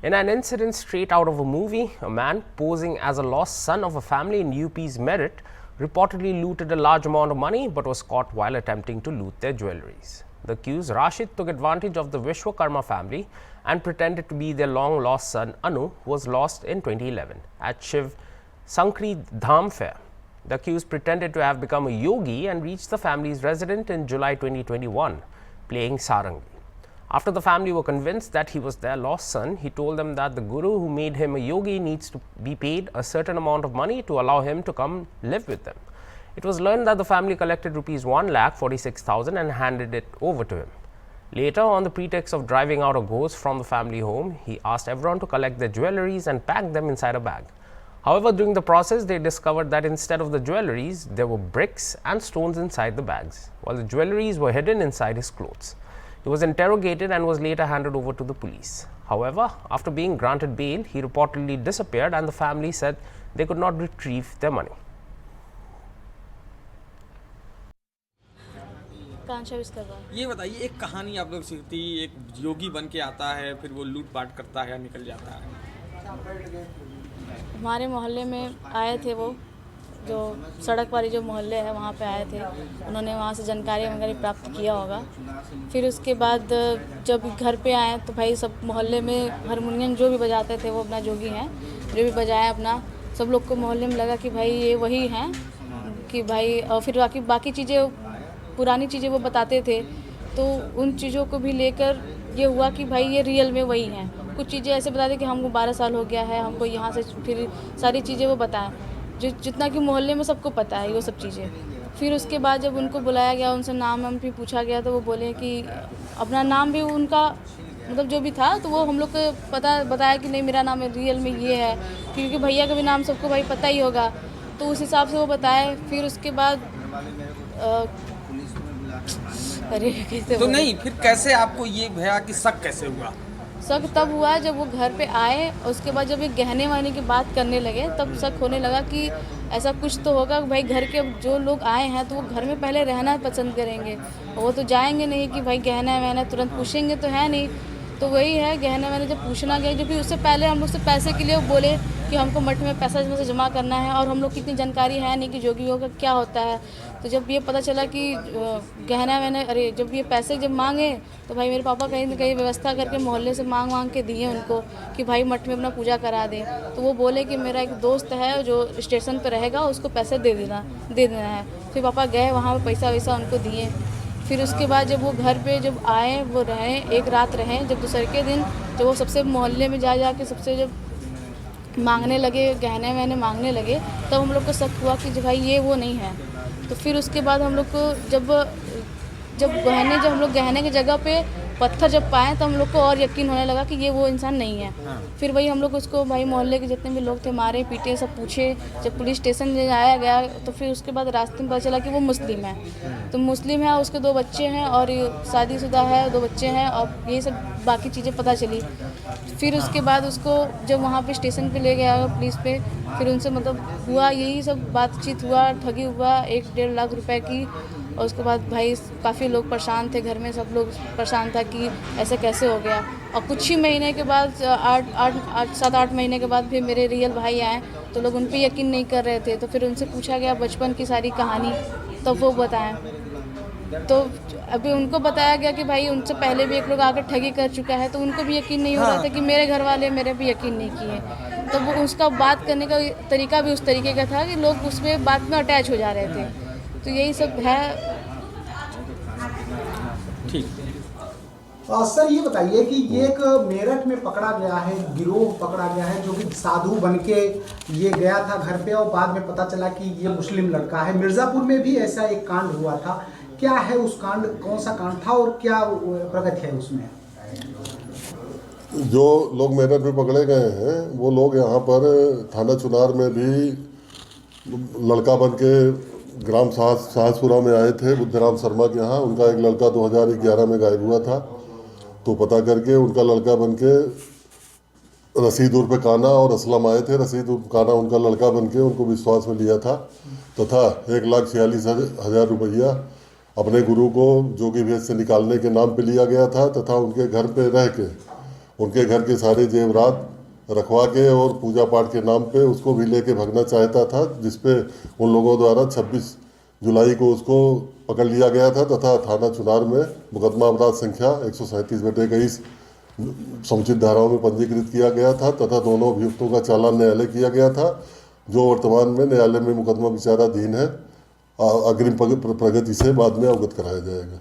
In an incident straight out of a movie, a man posing as a lost son of a family in UP's Merit reportedly looted a large amount of money but was caught while attempting to loot their jewelries. The accused, Rashid, took advantage of the Vishwakarma family and pretended to be their long lost son Anu, who was lost in 2011 at Shiv Sankri Dham fair. The accused pretended to have become a yogi and reached the family's residence in July 2021, playing sarangi. After the family were convinced that he was their lost son, he told them that the guru who made him a yogi needs to be paid a certain amount of money to allow him to come live with them. It was learned that the family collected rupees 1,46,000 and handed it over to him. Later, on the pretext of driving out a ghost from the family home, he asked everyone to collect their jewelries and pack them inside a bag. However, during the process, they discovered that instead of the jewelries, there were bricks and stones inside the bags, while the jewelries were hidden inside his clothes. He was interrogated and was later handed over to the police. However, after being granted bail, he reportedly disappeared and the family said they could not retrieve their money. ये बताइए, एक कहानी आप लोग सीखती, एक योगी बन के आता है, फिर वो लूट पाट करता है, निकल जाता है। हमारे मोहल्ले में आए थे वो, जो सड़क वाली जो मोहल्ले है वहाँ पे आए थे। उन्होंने वहाँ से जानकारी वगैरह प्राप्त किया होगा। फिर उसके बाद जब घर पे आए तो भाई सब मोहल्ले में हारमोनियम जो भी बजाते थे वो अपना जोगी हैं, जो भी बजाए अपना, सब लोग को मोहल्ले में लगा कि भाई ये वही हैं कि भाई। और फिर बाकी चीज़ें, पुरानी चीज़ें वो बताते थे, तो उन चीज़ों को भी लेकर ये हुआ कि भाई ये रियल में वही हैं। कुछ चीज़ें ऐसे बताते कि हमको 12 साल हो गया है, हमको यहाँ से, फिर सारी चीज़ें वो बताएं जितना कि मोहल्ले में सबको पता है वो सब चीज़ें। फिर उसके बाद जब उनको बुलाया गया, उनसे नाम भी पूछा गया, तो वो बोले कि अपना नाम भी उनका मतलब जो भी था, तो वो हम लोग को बताया कि नहीं मेरा नाम रियल में ये है, क्योंकि भैया का भी नाम सबको भाई पता ही होगा, तो उस हिसाब से वो बताए। फिर उसके बाद अरे कैसे तो नहीं, फिर कैसे आपको ये भैया कि शक कैसे हुआ? शक तब हुआ जब वो घर पे आए, उसके बाद जब ये गहने वाने की बात करने लगे, तब शक होने लगा कि ऐसा कुछ तो होगा। भाई घर के जो लोग आए हैं तो वो घर में पहले रहना पसंद करेंगे, वो तो जाएंगे नहीं कि भाई गहना वहना तुरंत पूछेंगे तो है नहीं। तो वही है, गहना वहना जब पूछना गया, जो फिर उससे पहले हम लोग से पैसे के लिए वो बोले कि हमको मठ में पैसा जमा करना है, और हम लोग की इतनी जानकारी है नहीं कि जोगियों का क्या होता है। तो जब ये पता चला कि गहना वहना, अरे जब ये पैसे जब मांगे तो भाई मेरे पापा कहीं ना कहीं व्यवस्था करके मोहल्ले से मांग के दिए उनको कि भाई मठ में अपना पूजा करा दें। तो वो बोले कि मेरा एक दोस्त है जो स्टेशन पर रहेगा, उसको पैसे दे देना है। फिर पापा गए वहाँ पर, पैसा वैसा उनको दिए। फिर उसके बाद जब वो घर पे जब आए, वो रहे, एक रात रहे। जब दूसरे के दिन जब वो सबसे मोहल्ले में जा के सबसे जब मांगने लगे, गहने वहने मांगने लगे, तब हम लोग को शक हुआ कि भाई ये वो नहीं है। तो फिर उसके बाद हम लोग को जब हम लोग गहने की जगह पे पत्थर जब पाए, तो हम लोग को और यकीन होने लगा कि ये वो इंसान नहीं है। फिर वही हम लोग उसको, भाई मोहल्ले के जितने भी लोग थे, मारे पीटे, सब पूछे। जब पुलिस स्टेशन आया गया तो फिर उसके बाद रास्ते में पता चला कि वो मुस्लिम है। तो मुस्लिम है, उसके 2 बच्चे हैं और शादीशुदा है, 2 बच्चे हैं, और ये सब बाकी चीज़ें पता चली। फिर उसके बाद उसको जब वहाँ पे स्टेशन पे ले गया पुलिस पे, फिर उनसे मतलब हुआ, यही सब बातचीत हुआ, ठगी हुआ 1-1.5 लाख रुपए की। और उसके बाद भाई काफ़ी लोग परेशान थे, घर में सब लोग परेशान था कि ऐसे कैसे हो गया। और कुछ ही महीने के बाद 7-8 महीने के बाद फिर मेरे रियल भाई आए, तो लोग उन पे यकीन नहीं कर रहे थे। तो फिर उनसे पूछा गया बचपन की सारी कहानी, तो वो बताएं। तो अभी उनको बताया गया कि भाई उनसे पहले भी एक लोग आकर ठगी कर चुका है, तो उनको भी यकीन नहीं हो रहा था कि मेरे घर वाले मेरे भी यकीन नहीं किए। तो वो उसका बात करने का तरीका भी उस तरीके का था कि लोग उसमें बात में अटैच हो जा रहे थे। तो यही सब है। ठीक। सर ये बताइए कि ये एक मेरठ में पकड़ा गया है, गिरोह पकड़ा गया है जो कि साधु बन के ये गया था घर पे, और बाद में पता चला कि ये मुस्लिम लड़का है। मिर्ज़ापुर में भी ऐसा एक कांड हुआ था, क्या है उस कांड, कौन सा कांड था और क्या प्रगति है उसमें? जो लोग मेरठ में पकड़े गए हैं वो लोग यहाँ पर थाना चुनार में भी लड़का बन के ग्राम साहसपुरा में आए थे, बुद्धराम शर्मा के यहाँ। उनका एक लड़का 2011 में गायब हुआ था, तो पता करके उनका लड़का बन के रसीद उर्फ काना और असलम आए थे। रसीद उर्फ काना उनका लड़का बन के उनको विश्वास में लिया था, तथा 1,46,000 रुपया अपने गुरु को जोगी भेष से निकालने के नाम पे लिया गया था, तथा उनके घर पे रह के उनके घर के सारे जेवरात रखवा के और पूजा पाठ के नाम पे उसको भी लेके भागना चाहता था, जिसपे उन लोगों द्वारा 26 जुलाई को उसको पकड़ लिया गया था तथा थाना चुनार में मुकदमा अपराध संख्या 137/23 समुचित धाराओं में पंजीकृत किया गया था तथा दोनों अभियुक्तों का चालान न्यायालय किया गया था, जो वर्तमान में न्यायालय में मुकदमा विचाराधीन है। अग्रिम प्रगति से बाद में अवगत कराया जाएगा।